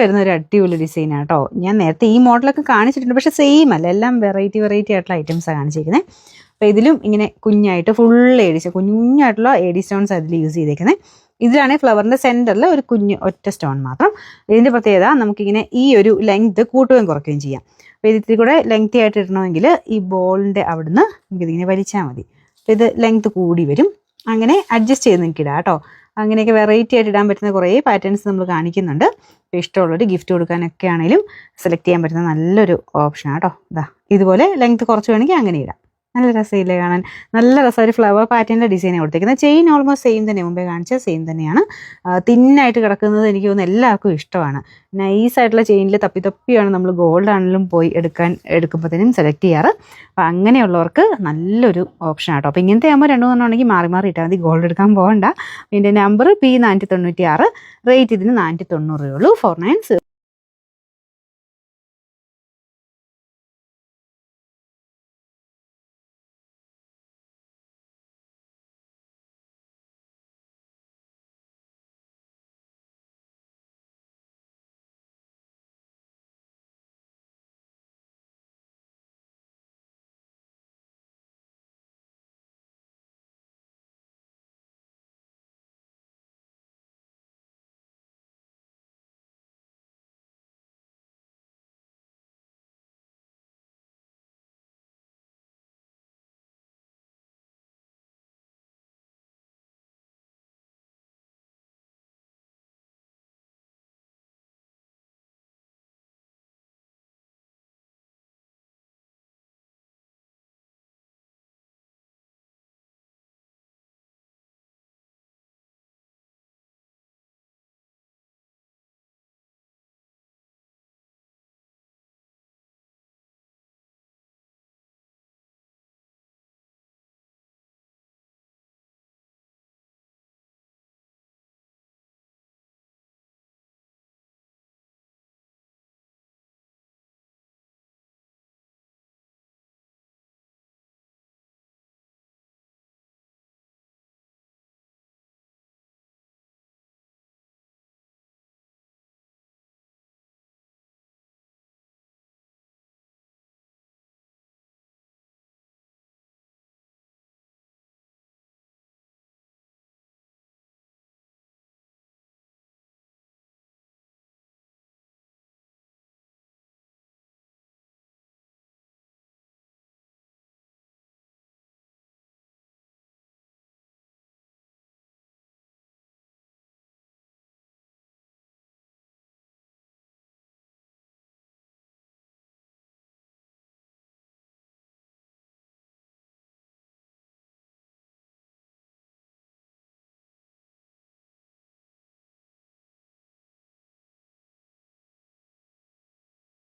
വരുന്ന ഒരു അടിപൊളി ഡിസൈനാണ് കേട്ടോ. ഞാൻ നേരത്തെ ഈ മോഡലൊക്കെ കാണിച്ചിട്ടുണ്ട്, പക്ഷേ സെയിം അല്ല, എല്ലാം വെറൈറ്റി ആയിട്ടുള്ള ഐറ്റംസാണ് കാണിച്ചിരിക്കുന്നത്. അപ്പോൾ ഇതിലും ഇങ്ങനെ കുഞ്ഞായിട്ട് ഫുൾ കുഞ്ഞായിട്ടുള്ള എഡി സ്റ്റോൺസ് അതിൽ യൂസ് ചെയ്തേക്കുന്നത്. ഇതിലാണെങ്കിൽ ഫ്ലവറിൻ്റെ സെൻറ്ററിൽ ഒരു കുഞ്ഞ് ഒറ്റ സ്റ്റോൺ മാത്രം. ഇതിൻ്റെ പ്രത്യേകത നമുക്കിങ്ങനെ ഈ ഒരു ലെങ്ത് കൂട്ടുകയും കുറയ്ക്കുകയും ചെയ്യാം. അപ്പോൾ ഇത് ഇത്തിരി കൂടെ ലെങ്തി ആയിട്ട് ഇടണമെങ്കിൽ ഈ ബോളിൻ്റെ അവിടുന്ന് നമുക്കിതിങ്ങനെ വലിച്ചാൽ മതി. അപ്പോൾ ഇത് ലെങ്ത് കൂടി വരും. അങ്ങനെ അഡ്ജസ്റ്റ് ചെയ്ത് നിങ്ങൾക്ക് ഇടാം കേട്ടോ. അങ്ങനെയൊക്കെ വെറൈറ്റി ആയിട്ട് ഇടാൻ പറ്റുന്ന കുറേ പാറ്റേൺസ് നമ്മൾ കാണിക്കുന്നുണ്ട്. അപ്പോൾ ഇഷ്ടമുള്ളൊരു ഗിഫ്റ്റ് കൊടുക്കാനൊക്കെ ആണെങ്കിലും സെലക്ട് ചെയ്യാൻ പറ്റുന്ന നല്ലൊരു ഓപ്ഷനാണ് കേട്ടോ. ഇതുപോലെ ലെങ്ത് കുറച്ച് വേണമെങ്കിൽ അങ്ങനെ ഇടാം. നല്ല രസമില്ലേ കാണാൻ? നല്ല രസം. ഒരു ഫ്ലവർ പാറ്റേണിൻ്റെ ഡിസൈനാണ് കൊടുത്തേക്കുന്നത്. ചെയിൻ ഓൾമോസ്റ്റ് സെയിം തന്നെ, മുമ്പേ കാണിച്ച സെയിം തന്നെയാണ്. തിന്നായിട്ട് കിടക്കുന്നത് എനിക്ക് തോന്നുന്നു എല്ലാവർക്കും ഇഷ്ടമാണ്. നൈസായിട്ടുള്ള ചെയിനിൽ തപ്പിയാണ് നമ്മൾ ഗോൾഡ് ആണെങ്കിലും പോയി എടുക്കുമ്പോഴത്തേനും സെലക്ട് ചെയ്യാറ്. അപ്പോൾ അങ്ങനെയുള്ളവർക്ക് നല്ലൊരു ഓപ്ഷൻ ആട്ടോ. അപ്പോൾ ഇങ്ങനത്തെ ആകുമ്പോൾ 2-3 ഉണ്ടെങ്കിൽ മാറി ഇട്ടാൽ മതി, ഗോൾഡ് എടുക്കാൻ പോകണ്ട. ഇതിൻ്റെ നമ്പർ P496, റേറ്റ് ഇതിന് 490 ഉള്ളൂ. 49